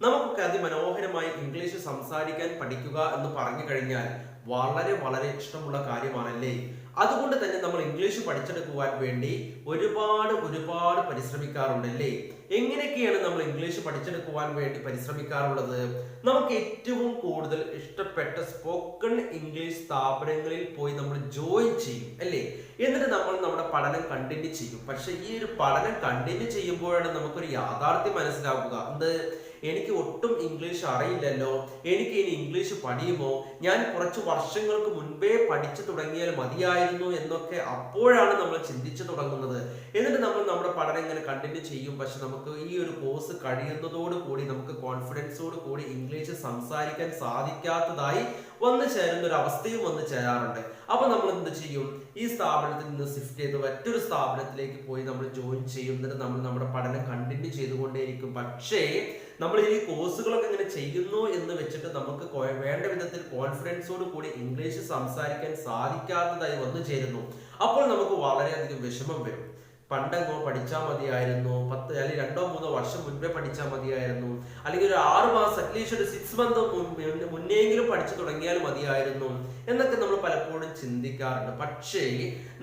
നമുക്കൊക്കെ അതിമനോഹരമായി ഇംഗ്ലീഷ് സംസാരിക്കാൻ പഠിക്കുക എന്ന് പറഞ്ഞു കഴിഞ്ഞാൽ വളരെ വളരെ ഇഷ്ടമുള്ള കാര്യമാണല്ലേ. അതുകൊണ്ട് തന്നെ നമ്മൾ ഇംഗ്ലീഷ് പഠിച്ചെടുക്കുവാൻ വേണ്ടി ഒരുപാട് പരിശ്രമിക്കാറുണ്ടല്ലേ. എങ്ങനെയൊക്കെയാണ് നമ്മൾ ഇംഗ്ലീഷ് പഠിച്ചെടുക്കുവാൻ വേണ്ടി പരിശ്രമിക്കാറുള്ളത്? നമുക്ക് ഏറ്റവും കൂടുതൽ ഇഷ്ടപ്പെട്ട സ്പോക്കൺ ഇംഗ്ലീഷ് സ്ഥാപനങ്ങളിൽ പോയി നമ്മൾ ജോയിൻ ചെയ്യും അല്ലേ. എന്നിട്ട് നമ്മൾ നമ്മുടെ പഠനം കണ്ടിന്യൂ ചെയ്യും. പക്ഷെ ഈ ഒരു പഠനം കണ്ടിന്യൂ ചെയ്യുമ്പോഴാണ് നമുക്കൊരു യാഥാർത്ഥ്യം മനസ്സിലാക്കുക. എനിക്ക് ഒട്ടും ഇംഗ്ലീഷ് അറിയില്ലല്ലോ, എനിക്ക് ഇനി ഇംഗ്ലീഷ് പഠിയുമോ, ഞാൻ കുറച്ച് വർഷങ്ങൾക്ക് മുൻപേ പഠിച്ചു തുടങ്ങിയാൽ മതിയായിരുന്നു എന്നൊക്കെ അപ്പോഴാണ് നമ്മൾ ചിന്തിച്ചു തുടങ്ങുന്നത്. എന്നിട്ട് നമ്മൾ നമ്മുടെ പഠനം ഇങ്ങനെ കണ്ടിന്യൂ ചെയ്യും. പക്ഷെ നമുക്ക് ഈ ഒരു കോഴ്സ് കഴിയുന്നതോട് കൂടി നമുക്ക് കോൺഫിഡൻസോട് കൂടി ഇംഗ്ലീഷ് സംസാരിക്കാൻ സാധിക്കാത്തതായി വന്നു ചേരുന്ന ഒരു അവസ്ഥയും വന്നു ചേരാറുണ്ട്. അപ്പൊ നമ്മൾ എന്ത് ചെയ്യും? ഈ സ്ഥാപനത്തിൽ നിന്ന് ഷിഫ്റ്റ് ചെയ്ത് മറ്റൊരു സ്ഥാപനത്തിലേക്ക് പോയി നമ്മൾ ജോയിൻ ചെയ്യും. എന്നിട്ട് നമ്മൾ നമ്മുടെ പഠനം കണ്ടിന്യൂ ചെയ്തുകൊണ്ടേയിരിക്കും. പക്ഷേ നമ്മൾ ഈ കോഴ്സുകളൊക്കെ ഇങ്ങനെ ചെയ്യുന്നു എന്ന് വെച്ചിട്ട് നമുക്ക് വേണ്ട വിധത്തിൽ കോൺഫിഡൻസോട് കൂടി ഇംഗ്ലീഷ് സംസാരിക്കാൻ സാധിക്കാത്തതായി വന്നു ചേരുന്നു. അപ്പോൾ നമുക്ക് വളരെയധികം വിഷമം വരും. പണ്ടെങ്ങോ പഠിച്ചാൽ മതിയായിരുന്നു, 10 അല്ലെങ്കിൽ 2-3 വർഷം മുൻപേ പഠിച്ചാൽ മതിയായിരുന്നു, അല്ലെങ്കിൽ ഒരു 6 മാസം അറ്റ്ലീസ്റ്റ് ഒരു 6 മന്ത് മുന്നെങ്കിലും പഠിച്ചു തുടങ്ങിയാൽ മതിയായിരുന്നു എന്നൊക്കെ നമ്മൾ പലപ്പോഴും ചിന്തിക്കാറുണ്ട്. പക്ഷേ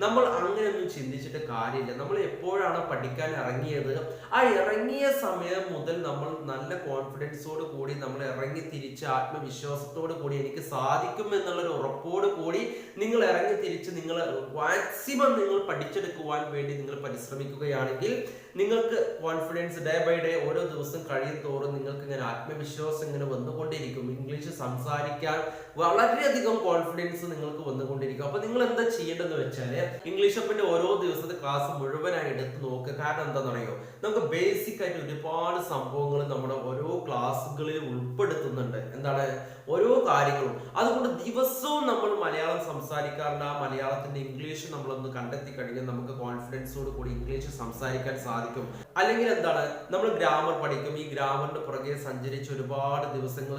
നമ്മൾ അങ്ങനെയൊന്നും ചിന്തിച്ചിട്ട് കാര്യമില്ല. നമ്മൾ എപ്പോഴാണ് പഠിക്കാൻ ഇറങ്ങിയത്, ആ ഇറങ്ങിയ സമയം മുതൽ നമ്മൾ നല്ല കോൺഫിഡൻസോട് കൂടി നമ്മൾ ഇറങ്ങി തിരിച്ച് ആത്മവിശ്വാസത്തോട് കൂടി എനിക്ക് സാധിക്കും എന്നുള്ളൊരു ഉറപ്പോട് കൂടി നിങ്ങൾ ഇറങ്ങി തിരിച്ച് നിങ്ങൾ മാക്സിമം നിങ്ങൾ പഠിച്ചെടുക്കുവാൻ വേണ്ടി നിങ്ങൾ പരിശ്രമിക്കുകയാണെങ്കിൽ നിങ്ങൾക്ക് കോൺഫിഡൻസ് ഡേ ബൈ ഡേ ഓരോ ദിവസം കഴിയും തോറും നിങ്ങൾക്ക് ഇങ്ങനെ ആത്മവിശ്വാസം ഇങ്ങനെ വന്നുകൊണ്ടിരിക്കും. ഇംഗ്ലീഷ് സംസാരിക്കാൻ വളരെയധികം കോൺഫിഡൻസ് നിങ്ങൾക്ക് വന്നുകൊണ്ടിരിക്കും. അപ്പൊ നിങ്ങൾ എന്താ ചെയ്യേണ്ടതെന്ന് വെച്ചാല് ഇംഗ്ലീഷ് അപ്പിന്റെ ഓരോ ദിവസത്തെ ക്ലാസ് മുഴുവനായി എടുത്ത് നോക്കുക. കാരണം എന്താണെന്ന് അറിയോ, നമുക്ക് ബേസിക് ആയിട്ട് ഒരുപാട് സംഭവങ്ങൾ നമ്മുടെ ഓരോ ക്ലാസ്സുകളിൽ ഉൾപ്പെടുത്തുന്നുണ്ട്. എന്താണ്? ഓരോ കാര്യങ്ങളും. അതുകൊണ്ട് ദിവസവും നമ്മൾ മലയാളം സംസാരിക്കാറുണ്ട്. ആ മലയാളത്തിന്റെ ഇംഗ്ലീഷ് നമ്മളൊന്ന് കണ്ടെത്തി കഴിഞ്ഞാൽ നമുക്ക് കോൺഫിഡൻസോട് കൂടി ഇംഗ്ലീഷ് സംസാരിക്കാൻ സാധിക്കും. അല്ലെങ്കിൽ എന്താണ്, നമ്മൾ ഗ്രാമർ പഠിക്കും. ഈ ഗ്രാമറിന്റെ പുറകെ സഞ്ചരിച്ച് ഒരുപാട് ദിവസങ്ങൾ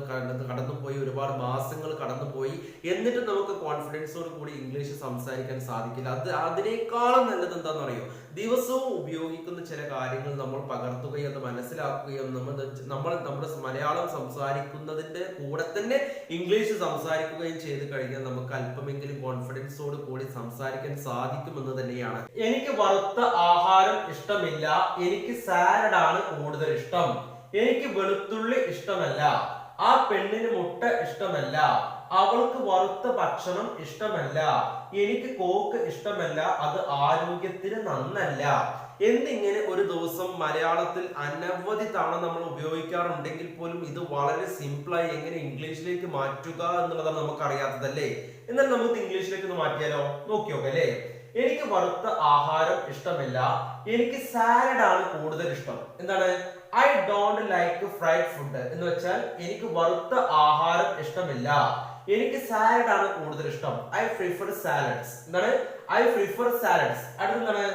കടന്നുപോയി, ഒരുപാട് മാസങ്ങൾ കടന്നുപോയി, എന്നിട്ട് നമുക്ക് കോൺഫിഡൻസോട് കൂടി ഇംഗ്ലീഷ് സംസാരിക്കാൻ സാധിക്കില്ല. അതിനേക്കാളും നല്ലത് എന്താണെന്ന് അറിയോ, ദിവസവും ഉപയോഗിക്കുന്ന ചില കാര്യങ്ങൾ നമ്മൾ പകർത്തുകയും അത് മനസ്സിലാക്കുകയും നമ്മൾ നമ്മുടെ മലയാളം സംസാരിക്കുന്നതിന്റെ കൂടെ തന്നെ ഇംഗ്ലീഷ് സംസാരിക്കുകയും ചെയ്ത് കഴിഞ്ഞാൽ നമുക്ക് അല്പമെങ്കിലും കോൺഫിഡൻസോട് കൂടി സംസാരിക്കാൻ സാധിക്കുമെന്ന് തന്നെയാണ്. എനിക്ക് വറുത്ത ആഹാരം ഇഷ്ടമില്ല, എനിക്ക് സാലഡ് ആണ് കൂടുതൽ ഇഷ്ടം, എനിക്ക് വെളുത്തുള്ളി ഇഷ്ടമല്ല, ആ പെണ്ണിന് മുട്ട ഇഷ്ടമല്ല, അവൾക്ക് വറുത്ത ഭക്ഷണം ഇഷ്ടമല്ല, എനിക്ക് കോക്ക് ഇഷ്ടമല്ല, അത് ആരോഗ്യത്തിന് നന്നല്ല എന്നിങ്ങനെ ഒരു ദിവസം മലയാളത്തിൽ അനവധി തവണ നമ്മൾ ഉപയോഗിക്കാറുണ്ടെങ്കിൽ പോലും ഇത് വളരെ സിമ്പിളായി എങ്ങനെ ഇംഗ്ലീഷിലേക്ക് മാറ്റുക എന്നുള്ളതാണ് നമുക്ക് അറിയാത്തതല്ലേ. എന്നാൽ നമുക്ക് ഇംഗ്ലീഷിലേക്ക് ഒന്ന് മാറ്റിയാലോ? നോക്കിയോക്കെ അല്ലേ. എനിക്ക് വറുത്ത ആഹാരം ഇഷ്ടമില്ല, എനിക്ക് സാലഡ് ആണ് കൂടുതൽ ഇഷ്ടം. എന്താണ്? I don't like fried food എന്ന് വെച്ചാൽ എനിക്ക് വറുത്ത ആഹാരം ഇഷ്ടമില്ല, എനിക്ക് സാലഡ് ആണ് കൂടുതൽ ഇഷ്ടം. I prefer salads. എന്താണ്? I prefer salads. അടുത്തെന്താണ്?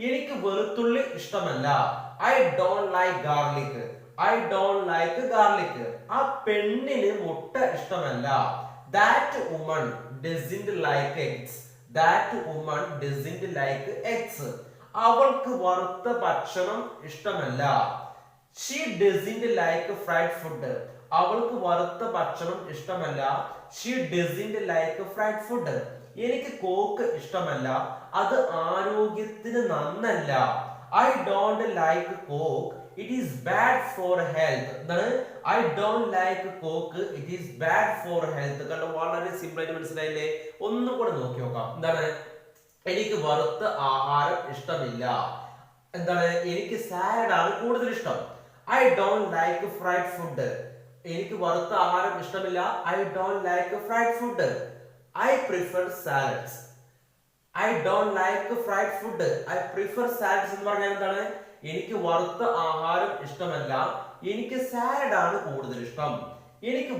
എനിക്ക് വെളുത്തുള്ളി ഇഷ്ടമല്ല, I don't like garlic. I don't like garlic. ആ പെണ്ണിന് മുട്ട ഇഷ്ടമല്ല, that woman doesn't like eggs. That woman doesn't like eggs. അവൾക്ക് വറുത്ത ഭക്ഷണം ഇഷ്ടമല്ല, she doesn't like fried food. അവൾക്ക് വറുത്ത ഭക്ഷണം ഇഷ്ടമല്ല, she doesn't like fried food. എനിക്ക് കോക്ക് ഇഷ്ടമല്ല, അത് ആരോഗ്യത്തിന് നന്നല്ല. I don't like coke, it is bad for health. എന്താണ്? I don't like coke, it is bad for health. കാരണം വളരെ സിമ്പിൾ ആയിട്ട് മനസ്സിലായില്ലേ? ഒന്നും കൂടെ നോക്കി നോക്കാം. എന്താണ്? എനിക്ക് വറുത്ത ആഹാരം ഇഷ്ടമില്ല. എന്താണ്? എനിക്ക് സാലഡ് ആണ് കൂടുതൽ ഇഷ്ടം. I don't like fried food. എനിക്ക് വറുത്ത ആഹാരം ഇഷ്ടമില്ല, I don't like fried food. I prefer salads. I don't like fried food. I prefer salads എന്ന് പറഞ്ഞാൽ എന്താണ്? എനിക്ക് വറുത്ത ആഹാരം ഇഷ്ടമല്ല, എനിക്ക് സാലഡ് ആണ് കൂടുതൽ ഇഷ്ടം. എനിക്ക്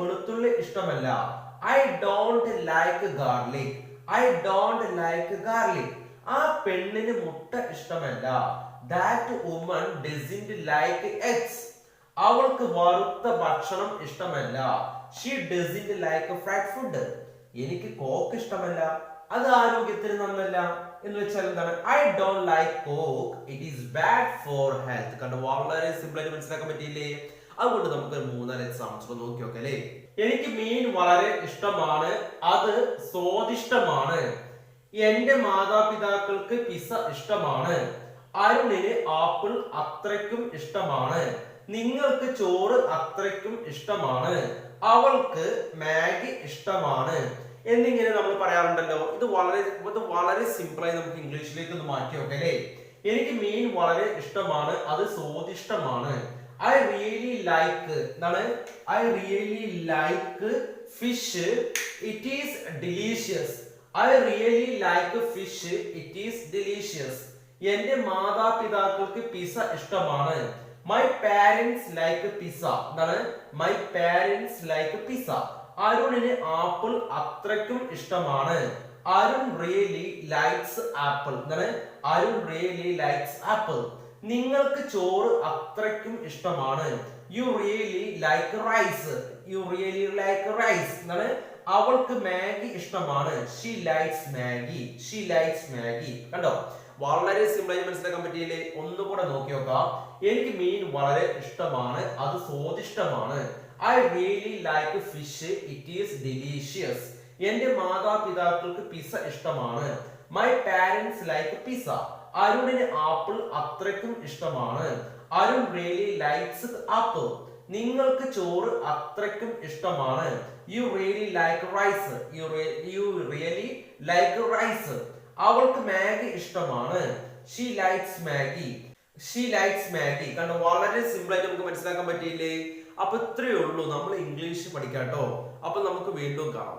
വെളുത്തുള്ളി ഇഷ്ടമല്ല. I don't like garlic. I don't like garlic. ആ പെണ്ണിന് മുട്ട ഇഷ്ടമല്ല. That woman doesn't like eggs. അവൾക്ക് വറുത്ത ഭക്ഷണം ഇഷ്ടമല്ല. She doesn't like fried food. എനിക്ക് കോക്ക് ഇഷ്ടമല്ല, അത് ആരോഗ്യത്തിന് നന്നല്ല എന്ന് വെച്ചാൽ എന്താണ്? I don't like coke, it is bad for health. കണ്ടോ? വളരെ സിമ്പിൾ ആയിട്ട് മനസ്സിലാക്കാൻ പറ്റിയില്ലേ? അതുകൊണ്ട് നമുക്ക് 3-4 എക്സാമ്പിൾസ് നോക്കി നോക്കാം അല്ലേ. എനിക്ക് മീൻ വളരെ ഇഷ്ടമാണ്, അത് സ്വാദിഷ്ടമാണ്. എന്റെ മാതാപിതാക്കൾക്ക് പിസ്സ ഇഷ്ടമാണ്. അരുണിന് ആപ്പിൾ അത്രയ്ക്കും ഇഷ്ടമാണ്. നിങ്ങൾക്ക് ചോറ് അത്രയ്ക്കും ഇഷ്ടമാണ്. അവൾക്ക് മാഗി ഇഷ്ടമാണ് എന്നിങ്ങനെ നമ്മൾ പറയാറുണ്ടല്ലോ. ഇത് വളരെ സിമ്പിളായി നമുക്ക് ഇംഗ്ലീഷിലേക്ക് ഒന്ന് മാറ്റി നോക്കാം അല്ലേ. എനിക്ക് മീൻ വളരെ ഇഷ്ടമാണ്, അത് സ്വാദിഷ്ടമാണ്. ഐ റിയലി ലൈക്ക് എന്താണ്? I really like fish, it is delicious. I really like fish, it is delicious. എന്റെ മാതാപിതാക്കൾക്ക് പിസ്സ ഇഷ്ടമാണ്. My parents like pizza. എന്താണ്? My parents like pizza. അരുണിന് ആപ്പിൾ അത്രയ്ക്കും ഇഷ്ടമാണ്. Arun really likes apple. എന്താണ്? Arun really likes apple. നിങ്ങൾക്ക് ചോറ് അത്രയ്ക്കും ഇഷ്ടമാണ്. You really like rice. You really like rice. എന്താണ്? അവൾക്ക് മാഗി ഇഷ്ടമാണ്. She likes Maggi. She likes Maggi. കണ്ടോ? വളരെ സിമ്പിൾ ആയി മനസ്സിലാക്കാൻ പറ്റിയില്ലേ? ഒന്നുകൂടെ നോക്കി നോക്കാം. എനിക്ക് മീൻ വളരെ ഇഷ്ടമാണ്, അത് സ്വാദിഷ്ടമാണ്. I really like fish, it is delicious. എന്റെ മാതാപിതാക്കൾക്ക് പിസ്സ ഇഷ്ടമാണ്. My parents like pizza. അരുണിന് ആപ്പിൾ അത്രയ്ക്കും ഇഷ്ടമാണ്. Arun really likes apple. നിങ്ങൾക്ക് ചോറ് അത്രയ്ക്കും ഇഷ്ടമാണ്. You really like rice. You really like rice. അവൾക്ക് മാഗി ഇഷ്ടമാണ്. She likes Maggi. She likes Maggi. കണ്ടോ? വളരെ സിമ്പിൾ ആയിട്ട് നമുക്ക് മനസ്സിലാക്കാൻ പറ്റിയില്ലേ? അപ്പൊ ഇത്രയേ ഉള്ളൂ നമ്മൾ ഇംഗ്ലീഷ് പഠിക്കാട്ടോ. അപ്പൊ നമുക്ക് വീണ്ടും കാണാം.